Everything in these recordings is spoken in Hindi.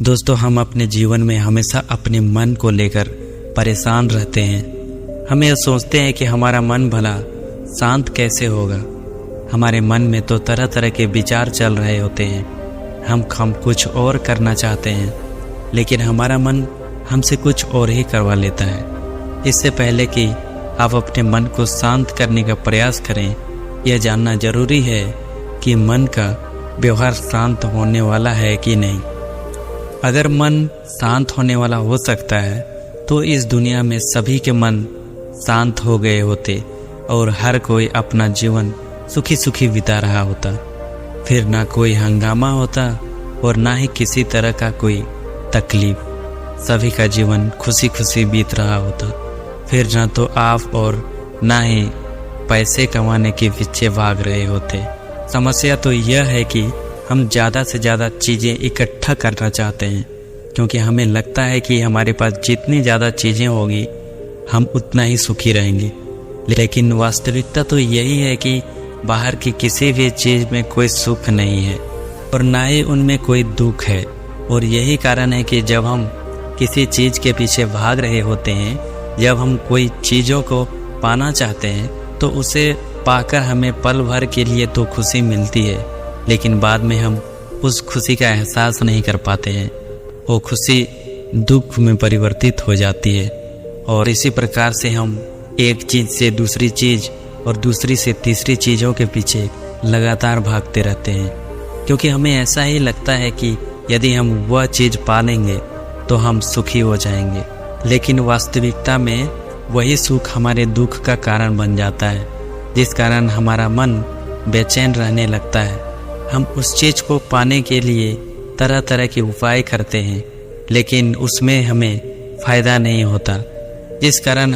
दोस्तों, हम अपने जीवन में हमेशा अपने मन को लेकर परेशान रहते हैं। हम यह सोचते हैं कि हमारा मन भला शांत कैसे होगा। हमारे मन में तो तरह तरह के विचार चल रहे होते हैं। हम कुछ और करना चाहते हैं, लेकिन हमारा मन हमसे कुछ और ही करवा लेता है। इससे पहले कि आप अपने मन को शांत करने का प्रयास करें, यह जानना जरूरी है कि मन का व्यवहार शांत होने वाला है कि नहीं। अगर मन शांत होने वाला हो सकता है तो इस दुनिया में सभी के मन शांत हो गए होते और हर कोई अपना जीवन सुखी सुखी बिता रहा होता। फिर ना कोई हंगामा होता और ना ही किसी तरह का कोई तकलीफ। सभी का जीवन खुशी खुशी बीत रहा होता। फिर ना तो आप और ना ही पैसे कमाने के पीछे भाग रहे होते। समस्या तो यह है कि हम ज़्यादा से ज़्यादा चीज़ें इकट्ठा करना चाहते हैं, क्योंकि हमें लगता है कि हमारे पास जितनी ज़्यादा चीज़ें होगी हम उतना ही सुखी रहेंगे। लेकिन वास्तविकता तो यही है कि बाहर की किसी भी चीज़ में कोई सुख नहीं है और ना ही उनमें कोई दुख है। और यही कारण है कि जब हम किसी चीज़ के पीछे भाग रहे होते हैं, जब हम कोई चीज़ों को पाना चाहते हैं, तो उसे पाकर हमें पल भर के लिए तो खुशी मिलती है, लेकिन बाद में हम उस खुशी का एहसास नहीं कर पाते हैं। वो खुशी दुख में परिवर्तित हो जाती है और इसी प्रकार से हम एक चीज़ से दूसरी चीज़ और दूसरी से तीसरी चीज़ों के पीछे लगातार भागते रहते हैं, क्योंकि हमें ऐसा ही लगता है कि यदि हम वह चीज़ पा लेंगे तो हम सुखी हो जाएंगे। लेकिन वास्तविकता में वही सुख हमारे दुख का कारण बन जाता है, जिस कारण हमारा मन बेचैन रहने लगता है। हम उस चीज़ को पाने के लिए तरह तरह के उपाय करते हैं, लेकिन उसमें हमें फ़ायदा नहीं होता, जिस कारण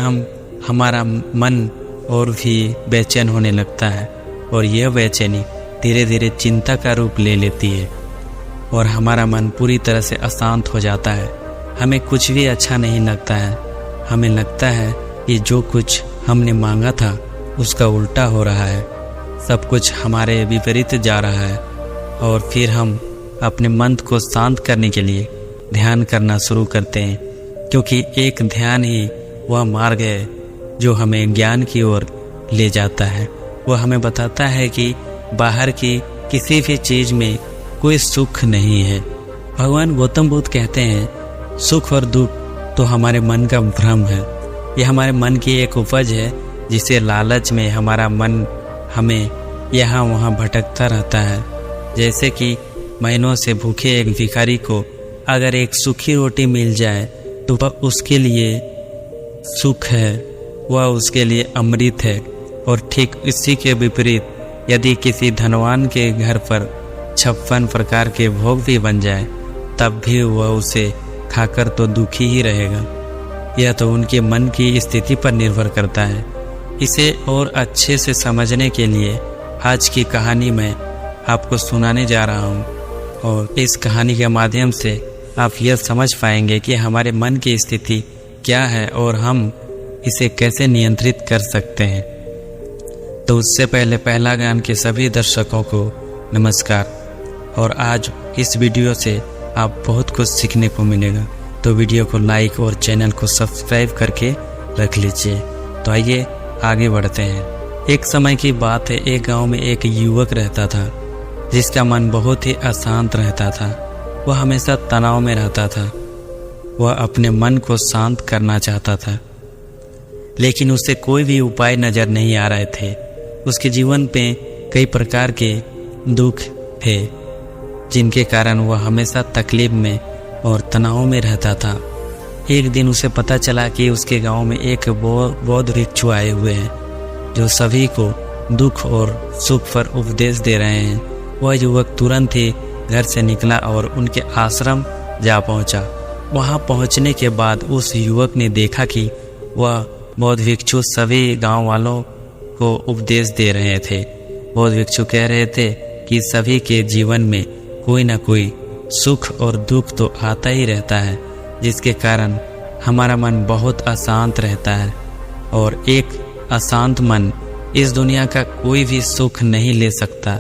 हमारा मन और भी बेचैन होने लगता है और यह बेचैनी धीरे धीरे चिंता का रूप ले लेती है और हमारा मन पूरी तरह से अशांत हो जाता है। हमें कुछ भी अच्छा नहीं लगता है। हमें लगता है कि जो कुछ हमने मांगा था उसका उल्टा हो रहा है, सब कुछ हमारे विपरीत जा रहा है। और फिर हम अपने मन को शांत करने के लिए ध्यान करना शुरू करते हैं, क्योंकि एक ध्यान ही वह मार्ग है जो हमें ज्ञान की ओर ले जाता है। वह हमें बताता है कि बाहर की किसी भी चीज़ में कोई सुख नहीं है। भगवान गौतम बुद्ध कहते हैं, सुख और दुख तो हमारे मन का भ्रम है। यह हमारे मन की एक उपज है, जिसे लालच में हमारा मन हमें यहाँ वहाँ भटकता रहता है। जैसे कि महीनों से भूखे एक भिखारी को अगर एक सूखी रोटी मिल जाए तो वह उसके लिए सुख है, वह उसके लिए अमृत है। और ठीक इसी के विपरीत यदि किसी धनवान के घर पर 56 प्रकार के भोग भी बन जाए, तब भी वह उसे खाकर तो दुखी ही रहेगा। यह तो उनके मन की स्थिति पर निर्भर करता है। इसे और अच्छे से समझने के लिए आज की कहानी मैं आपको सुनाने जा रहा हूँ, और इस कहानी के माध्यम से आप यह समझ पाएंगे कि हमारे मन की स्थिति क्या है और हम इसे कैसे नियंत्रित कर सकते हैं। तो उससे पहले पहला ज्ञान के सभी दर्शकों को नमस्कार। और आज इस वीडियो से आप बहुत कुछ सीखने को मिलेगा, तो वीडियो को लाइक और चैनल को सब्सक्राइब करके रख लीजिए। तो आइए आगे बढ़ते हैं। एक समय की बात है, एक गांव में एक युवक रहता था जिसका मन बहुत ही अशांत रहता था। वह हमेशा तनाव में रहता था। वह अपने मन को शांत करना चाहता था, लेकिन उसे कोई भी उपाय नज़र नहीं आ रहे थे। उसके जीवन पे कई प्रकार के दुख थे, जिनके कारण वह हमेशा तकलीफ में और तनाव में रहता था। एक दिन उसे पता चला कि उसके गांव में एक बौद्ध भिक्षु आए हुए हैं, जो सभी को दुख और सुख पर उपदेश दे रहे हैं। वह युवक तुरंत ही घर से निकला और उनके आश्रम जा पहुंचा। वहां पहुंचने के बाद उस युवक ने देखा कि वह बौद्ध भिक्षु सभी गांव वालों को उपदेश दे रहे थे। बौद्ध भिक्षु कह रहे थे कि सभी के जीवन में कोई ना कोई सुख और दुख तो आता ही रहता है, जिसके कारण हमारा मन बहुत अशांत रहता है। और एक अशांत मन इस दुनिया का कोई भी सुख नहीं ले सकता,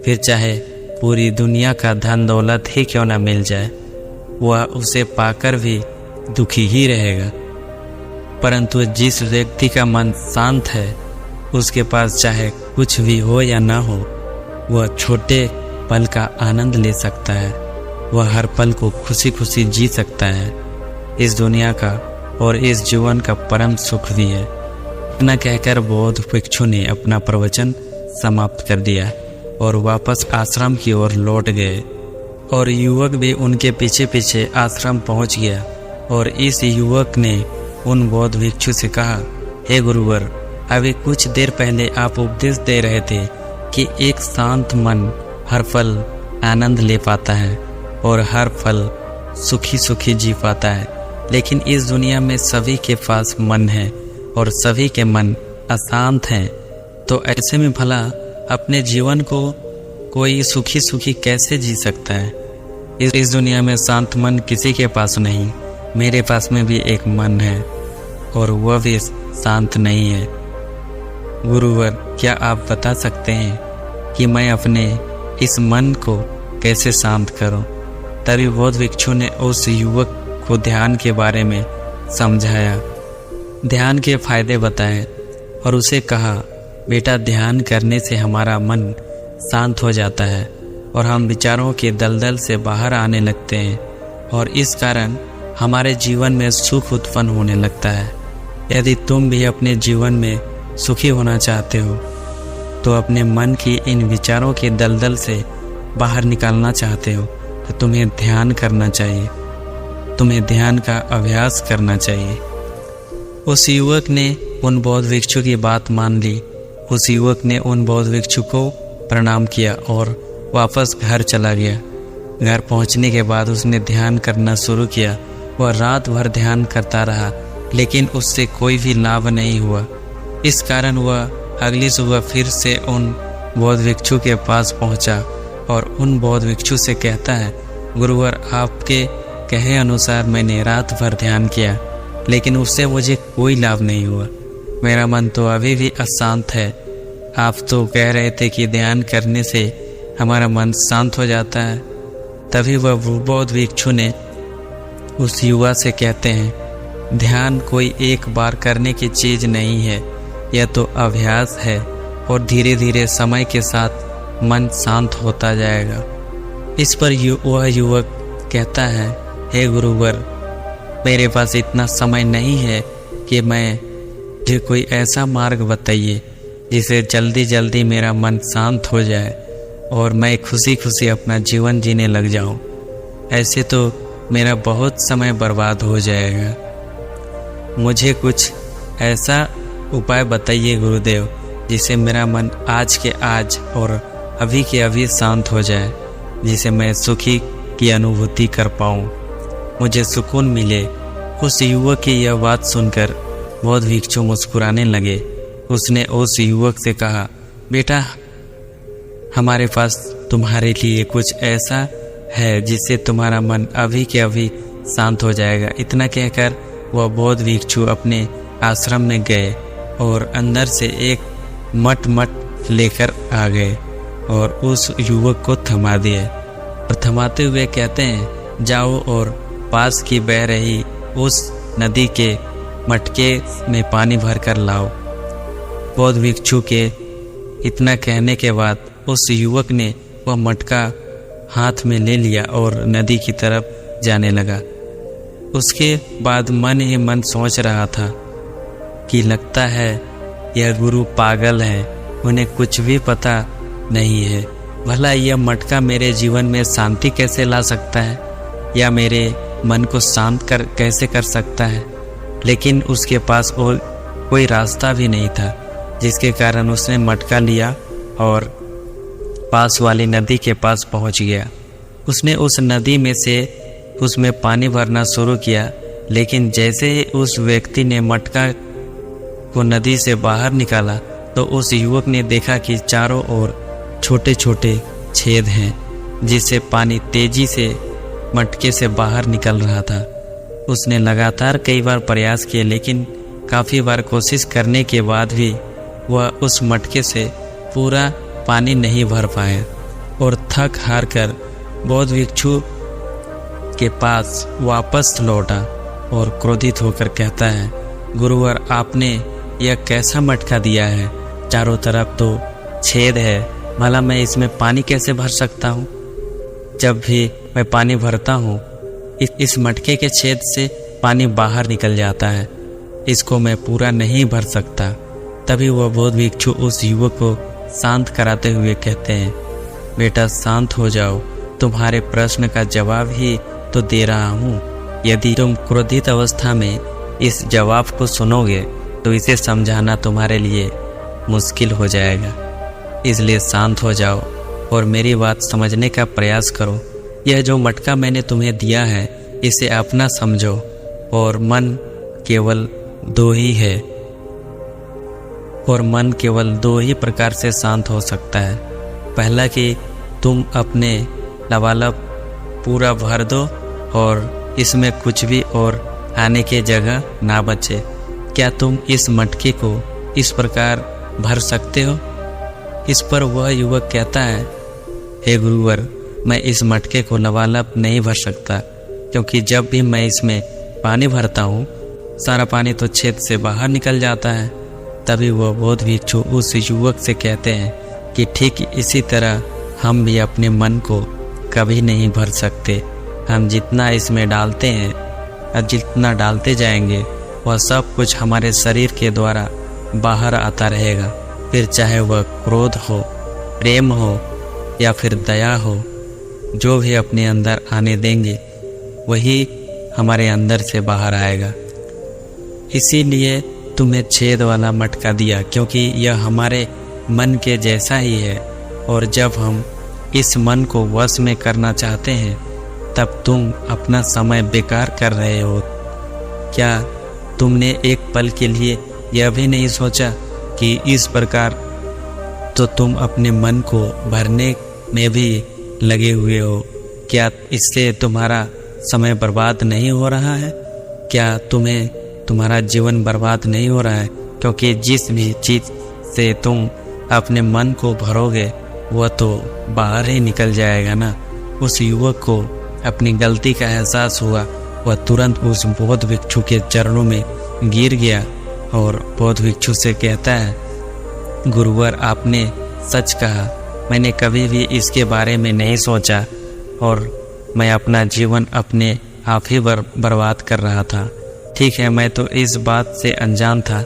फिर चाहे पूरी दुनिया का धन दौलत ही क्यों ना मिल जाए। वह उसे पाकर भी दुखी ही रहेगा। परंतु जिस व्यक्ति का मन शांत है, उसके पास चाहे कुछ भी हो या ना हो, वह छोटे पल का आनंद ले सकता है। वह हर पल को खुशी खुशी जी सकता है। इस दुनिया का और इस जीवन का परम सुख भी है। इतना कहकर बौद्ध भिक्षु ने अपना प्रवचन समाप्त कर दिया और वापस आश्रम की ओर लौट गए और युवक भी उनके पीछे पीछे आश्रम पहुंच गया। और इस युवक ने उन बौद्ध भिक्षु से कहा, हे गुरुवर, अभी कुछ देर पहले आप उपदेश दे रहे थे कि एक शांत मन हर पल आनंद ले पाता है और हर पल सुखी सुखी जी पाता है। लेकिन इस दुनिया में सभी के पास मन है और सभी के मन अशांत हैं। तो ऐसे में भला अपने जीवन को कोई सुखी सुखी कैसे जी सकता है? इस दुनिया में शांत मन किसी के पास नहीं। मेरे पास में भी एक मन है और वह भी शांत नहीं है। गुरुवर, क्या आप बता सकते हैं कि मैं अपने इस मन को कैसे शांत करूं? तभी बौद्ध भिक्षु ने उस युवक को ध्यान के बारे में समझाया, ध्यान के फायदे बताए और उसे कहा, बेटा, ध्यान करने से हमारा मन शांत हो जाता है और हम विचारों के दलदल से बाहर आने लगते हैं और इस कारण हमारे जीवन में सुख उत्पन्न होने लगता है। यदि तुम भी अपने जीवन में सुखी होना चाहते हो तो अपने मन की इन विचारों के दलदल से बाहर निकालना चाहते हो तो तुम्हें ध्यान करना चाहिए। तुम्हें ध्यान का अभ्यास करना चाहिए। उस युवक ने उन बौद्ध भिक्षु की बात मान ली। उस युवक ने उन बौद्ध भिक्षु को प्रणाम किया और वापस घर चला गया। घर पहुंचने के बाद उसने ध्यान करना शुरू किया। वह रात भर ध्यान करता रहा, लेकिन उससे कोई भी लाभ नहीं हुआ। इस कारण वह अगली सुबह फिर से उन बौद्ध भिक्षु के पास पहुंचा और उन बौद्ध भिक्षु से कहता है, गुरुवर, आपके कहे अनुसार मैंने रात भर ध्यान किया, लेकिन उससे मुझे कोई लाभ नहीं हुआ। मेरा मन तो अभी भी अशांत है। आप तो कह रहे थे कि ध्यान करने से हमारा मन शांत हो जाता है। तभी वह बौद्ध भिक्षु ने उस युवा से कहते हैं, ध्यान कोई एक बार करने की चीज नहीं है, यह तो अभ्यास है और धीरे धीरे समय के साथ मन शांत होता जाएगा। इस पर वह युवक कहता है, हे गुरुवर, मेरे पास इतना समय नहीं है कि मुझे कोई ऐसा मार्ग बताइए जिसे जल्दी जल्दी मेरा मन शांत हो जाए और मैं खुशी खुशी अपना जीवन जीने लग जाऊं। ऐसे तो मेरा बहुत समय बर्बाद हो जाएगा। मुझे कुछ ऐसा उपाय बताइए गुरुदेव, जिससे मेरा मन आज के आज और अभी के अभी शांत हो जाए, जिसे मैं सुखी की अनुभूति कर पाऊं, मुझे सुकून मिले। उस युवक की यह बात सुनकर बौद्ध भिक्षु मुस्कुराने लगे। उसने उस युवक से कहा, बेटा, हमारे पास तुम्हारे लिए कुछ ऐसा है जिससे तुम्हारा मन अभी के अभी शांत हो जाएगा। इतना कहकर वह बौद्ध भिक्षु अपने आश्रम में गए और अंदर से एक मट लेकर आ गए और उस युवक को थमा दिए और थमाते हुए कहते हैं, जाओ और पास की बह रही उस नदी के मटके में पानी भरकर लाओ। बौद्ध भिक्षु के इतना कहने के बाद उस युवक ने वह मटका हाथ में ले लिया और नदी की तरफ जाने लगा। उसके बाद मन ही मन सोच रहा था कि लगता है यह गुरु पागल है, उन्हें कुछ भी पता नहीं है। भला यह मटका मेरे जीवन में शांति कैसे ला सकता है या मेरे मन को शांत कैसे कर सकता है। लेकिन उसके पास और कोई रास्ता भी नहीं था, जिसके कारण उसने मटका लिया और पास वाली नदी के पास पहुंच गया। उसने उस नदी में से उसमें पानी भरना शुरू किया, लेकिन जैसे ही उस व्यक्ति ने मटका को नदी से बाहर निकाला तो उस युवक ने देखा कि चारों ओर छोटे छोटे छेद हैं, जिससे पानी तेजी से मटके से बाहर निकल रहा था। उसने लगातार कई बार प्रयास किए, लेकिन काफ़ी बार कोशिश करने के बाद भी वह उस मटके से पूरा पानी नहीं भर पाए और थक हार कर बौद्ध भिक्षु के पास वापस लौटा और क्रोधित होकर कहता है, गुरुवर आपने यह कैसा मटका दिया है? चारों तरफ तो छेद है, भला मैं इसमें पानी कैसे भर सकता हूँ? जब भी मैं पानी भरता हूँ इस मटके के छेद से पानी बाहर निकल जाता है, इसको मैं पूरा नहीं भर सकता। तभी वह बौद्ध भिक्षु उस युवक को शांत कराते हुए कहते हैं, बेटा शांत हो जाओ, तुम्हारे प्रश्न का जवाब ही तो दे रहा हूँ। यदि तुम क्रोधित अवस्था में इस जवाब को सुनोगे तो इसे समझाना तुम्हारे लिए मुश्किल हो जाएगा। इसलिए शांत हो जाओ और मेरी बात समझने का प्रयास करो। यह जो मटका मैंने तुम्हें दिया है इसे अपना समझो, और मन केवल दो ही है, और मन केवल दो ही प्रकार से शांत हो सकता है। पहला कि तुम अपने लबालब पूरा भर दो और इसमें कुछ भी और आने की जगह ना बचे। क्या तुम इस मटके को इस प्रकार भर सकते हो? इस पर वह युवक कहता है, हे गुरुवर, मैं इस मटके को लबालब नहीं भर सकता, क्योंकि जब भी मैं इसमें पानी भरता हूँ सारा पानी तो छेद से बाहर निकल जाता है। तभी वह बौद्ध भिक्षु उस युवक से कहते हैं कि ठीक इसी तरह हम भी अपने मन को कभी नहीं भर सकते। हम जितना इसमें डालते हैं और जितना डालते जाएंगे वह सब कुछ हमारे शरीर के द्वारा बाहर आता रहेगा। फिर चाहे वह क्रोध हो, प्रेम हो या फिर दया हो, जो भी अपने अंदर आने देंगे वही हमारे अंदर से बाहर आएगा। इसीलिए तुम्हें छेद वाला मटका दिया, क्योंकि यह हमारे मन के जैसा ही है। और जब हम इस मन को वश में करना चाहते हैं तब तुम अपना समय बेकार कर रहे हो। क्या तुमने एक पल के लिए यह भी नहीं सोचा कि इस प्रकार तो तुम अपने मन को भरने में भी लगे हुए हो? क्या इससे तुम्हारा समय बर्बाद नहीं हो रहा है? क्या तुम्हारा जीवन बर्बाद नहीं हो रहा है? क्योंकि जिस भी चीज़ से तुम अपने मन को भरोगे वह तो बाहर ही निकल जाएगा ना। उस युवक को अपनी गलती का एहसास हुआ। वह तुरंत उस बौद्ध भिक्षु के चरणों में गिर गया और बौद्ध भिक्षु से कहता है, गुरुवर आपने सच कहा, मैंने कभी भी इसके बारे में नहीं सोचा और मैं अपना जीवन अपने आप ही बर्बाद कर रहा था। ठीक है, मैं तो इस बात से अनजान था,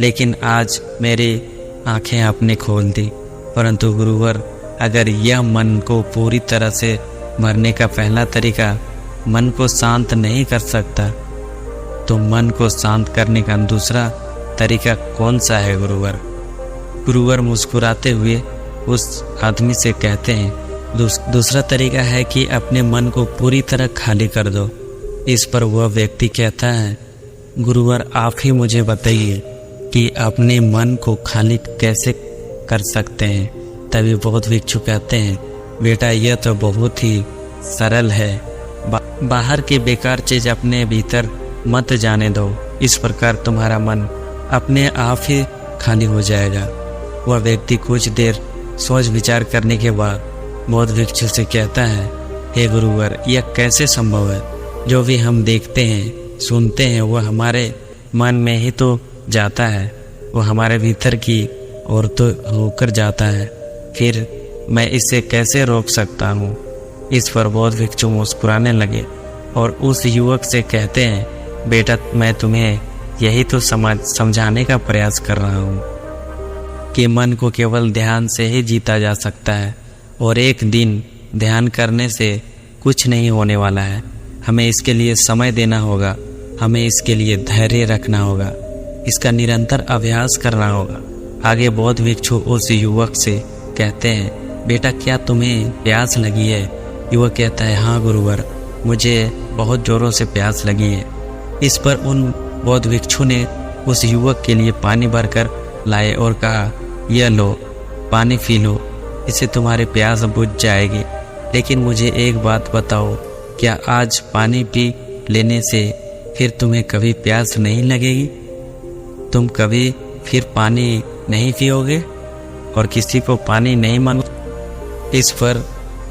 लेकिन आज मेरी आंखें आपने खोल दी। परंतु गुरुवर, अगर यह मन को पूरी तरह से भरने का पहला तरीका मन को शांत नहीं कर सकता, तो मन को शांत करने का दूसरा तरीका कौन सा है गुरुवर? गुरुवर मुस्कुराते हुए उस आदमी से कहते हैं, दूसरा तरीका है कि अपने मन को पूरी तरह खाली कर दो। इस पर वह व्यक्ति कहता है, गुरुवर आप ही मुझे बताइए कि अपने मन को खाली कैसे कर सकते हैं। तभी बौद्ध भिक्षु कहते हैं, बेटा यह तो बहुत ही सरल है। बाहर की बेकार चीज अपने भीतर मत जाने दो, इस प्रकार तुम्हारा मन अपने आप ही खाली हो जाएगा। वह व्यक्ति कुछ देर सोच विचार करने के बाद बौद्ध भिक्षु से कहता है, हे गुरुवर, यह कैसे संभव है? जो भी हम देखते हैं सुनते हैं वह हमारे मन में ही तो जाता है, वह हमारे भीतर की ओर तो होकर जाता है। फिर मैं इसे कैसे रोक सकता हूँ? इस पर बौद्ध भिक्षु मुस्कुराने लगे और उस युवक से कहते हैं, बेटा मैं तुम्हें यही तो समझाने का प्रयास कर रहा हूँ कि मन को केवल ध्यान से ही जीता जा सकता है, और एक दिन ध्यान करने से कुछ नहीं होने वाला है। हमें इसके लिए समय देना होगा, हमें इसके लिए धैर्य रखना होगा, इसका निरंतर अभ्यास करना होगा। आगे बौद्ध भिक्षु उस युवक से कहते हैं, बेटा क्या तुम्हें प्यास लगी है? युवक कहता है, हाँ गुरुवर, मुझे बहुत जोरों से प्यास लगी है। इस पर उन बौद्ध भिक्षु ने उस युवक के लिए पानी भरकर लाए और कहा, यह लो, पानी पी लो, इससे तुम्हारी प्यास बुझ जाएगी। लेकिन मुझे एक बात बताओ, क्या आज पानी पी लेने से फिर तुम्हें कभी प्यास नहीं लगेगी? तुम कभी फिर पानी नहीं पियोगे और किसी को पानी नहीं मांगो? इस पर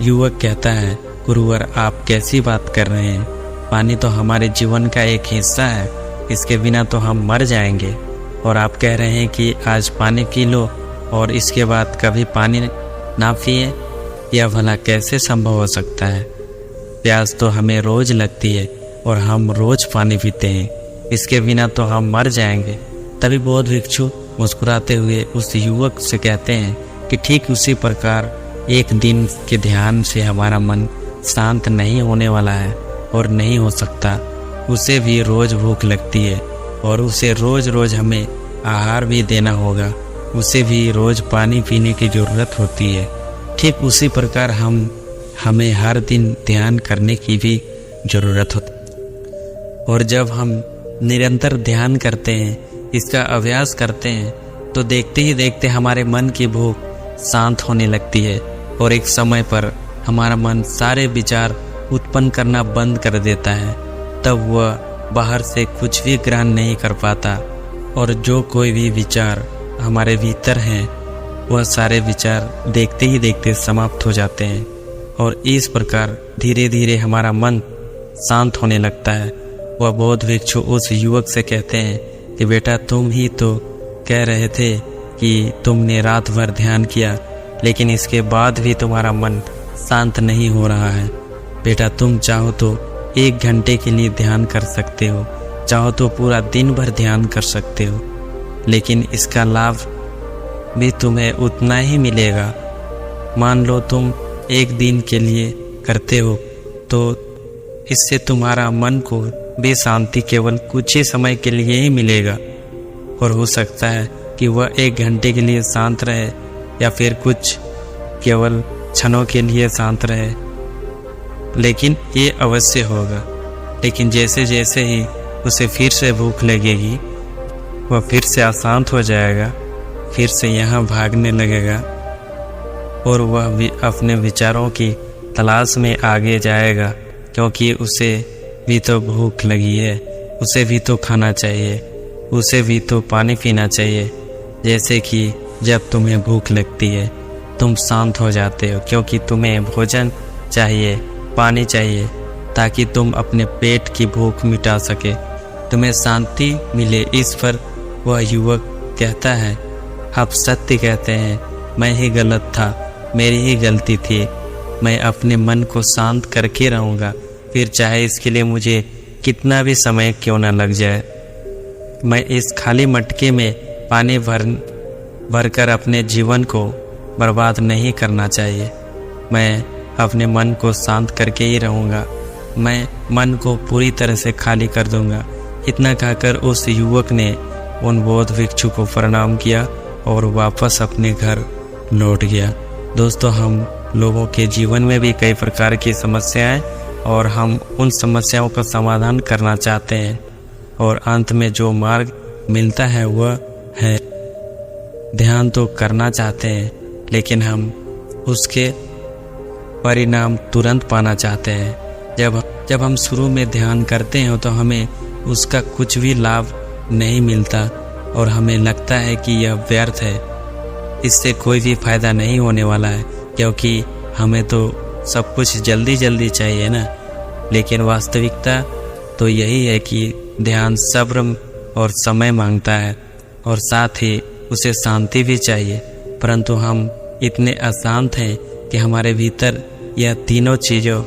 युवक कहता है, गुरुवर, आप कैसी बात कर रहे हैं? पानी तो हमारे जीवन का एक हिस्सा है, इसके बिना तो हम मर जाएंगे। और आप कह रहे हैं कि आज पानी पी लो और इसके बाद कभी पानी ना पिए? यह भला कैसे संभव हो सकता है? प्यास तो हमें रोज लगती है और हम रोज पानी पीते हैं, इसके बिना तो हम मर जाएंगे। तभी बौद्ध भिक्षु मुस्कुराते हुए उस युवक से कहते हैं कि ठीक उसी प्रकार एक दिन के ध्यान से हमारा मन शांत नहीं होने वाला है और नहीं हो सकता। उसे भी रोज भूख लगती है और उसे रोज रोज हमें आहार भी देना होगा। उसे भी रोज पानी पीने की ज़रूरत होती है। ठीक उसी प्रकार हमें हर दिन ध्यान करने की भी ज़रूरत होती है। और जब हम निरंतर ध्यान करते हैं, इसका अभ्यास करते हैं, तो देखते ही देखते हमारे मन की भूख शांत होने लगती है और एक समय पर हमारा मन सारे विचार उत्पन्न करना बंद कर देता है। तब वह बाहर से कुछ भी ग्रहण नहीं कर पाता और जो कोई भी विचार हमारे भीतर हैं, वह सारे विचार देखते ही देखते समाप्त हो जाते हैं। और इस प्रकार धीरे धीरे हमारा मन शांत होने लगता है। वह बौद्ध भिक्षु उस युवक से कहते हैं कि बेटा, तुम ही तो कह रहे थे कि तुमने रात भर ध्यान किया, लेकिन इसके बाद भी तुम्हारा मन शांत नहीं हो रहा है। बेटा, तुम चाहो तो 1 घंटे के लिए ध्यान कर सकते हो, चाहो तो पूरा दिन भर ध्यान कर सकते हो, लेकिन इसका लाभ भी तुम्हें उतना ही मिलेगा। मान लो तुम 1 दिन के लिए करते हो तो इससे तुम्हारा मन को भी शांति केवल कुछ ही समय के लिए ही मिलेगा। और हो सकता है कि वह 1 घंटे के लिए शांत रहे या फिर कुछ केवल क्षणों के लिए शांत रहे, लेकिन ये अवश्य होगा। लेकिन जैसे जैसे ही उसे फिर से भूख लगेगी, वह फिर से अशांत हो जाएगा, फिर से यहाँ भागने लगेगा और वह भी अपने विचारों की तलाश में आगे जाएगा, क्योंकि उसे भी तो भूख लगी है, उसे भी तो खाना चाहिए, उसे भी तो पानी पीना चाहिए। जैसे कि जब तुम्हें भूख लगती है तुम शांत हो जाते हो, क्योंकि तुम्हें भोजन चाहिए, पानी चाहिए, ताकि तुम अपने पेट की भूख मिटा सके, तुम्हें शांति मिले। इस पर वह युवक कहता है, आप सत्य कहते हैं, मैं ही गलत था, मेरी ही गलती थी। मैं अपने मन को शांत करके रहूँगा, फिर चाहे इसके लिए मुझे कितना भी समय क्यों न लग जाए। मैं इस खाली मटके में पानी भरकर अपने जीवन को बर्बाद नहीं करना चाहिए। मैं अपने मन को शांत करके ही रहूँगा, मैं मन को पूरी तरह से खाली कर दूँगा। इतना कहकर उस युवक ने उन बौद्ध भिक्षु को प्रणाम किया और वापस अपने घर लौट गया। दोस्तों, हम लोगों के जीवन में भी कई प्रकार की समस्याएं और हम उन समस्याओं का समाधान करना चाहते हैं, और अंत में जो मार्ग मिलता है वह है ध्यान तो करना चाहते हैं, लेकिन हम उसके परिणाम तुरंत पाना चाहते हैं। जब हम शुरू में ध्यान करते हैं तो हमें उसका कुछ भी लाभ नहीं मिलता और हमें लगता है कि यह व्यर्थ है, इससे कोई भी फायदा नहीं होने वाला है, क्योंकि हमें तो सब कुछ जल्दी जल्दी चाहिए ना। लेकिन वास्तविकता तो यही है कि ध्यान सब्र और समय मांगता है और साथ ही उसे शांति भी चाहिए। परंतु हम इतने अशांत हैं कि हमारे भीतर यह तीनों चीज़ों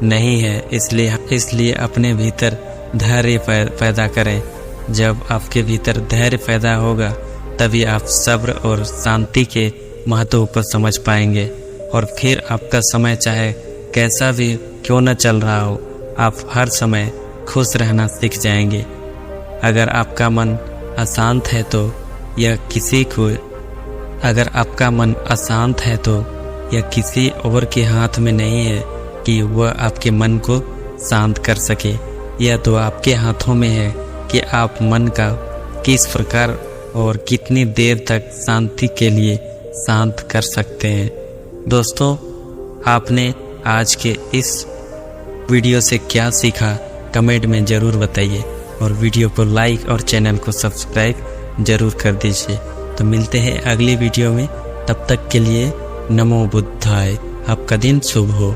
नहीं है। इसलिए अपने भीतर धैर्य पैदा करें। जब आपके भीतर धैर्य पैदा होगा तभी आप सब्र और शांति के महत्व को समझ पाएंगे, और फिर आपका समय चाहे कैसा भी क्यों न चल रहा हो, आप हर समय खुश रहना सीख जाएंगे। अगर आपका मन अशांत है तो यह किसी और के हाथ में नहीं है कि वह आपके मन को शांत कर सके। यह तो आपके हाथों में है कि आप मन का किस प्रकार और कितनी देर तक शांति के लिए शांत कर सकते हैं। दोस्तों, आपने आज के इस वीडियो से क्या सीखा कमेंट में ज़रूर बताइए, और वीडियो को लाइक और चैनल को सब्सक्राइब ज़रूर कर दीजिए। तो मिलते हैं अगली वीडियो में, तब तक के लिए नमो बुद्धाय। आपका दिन शुभ हो।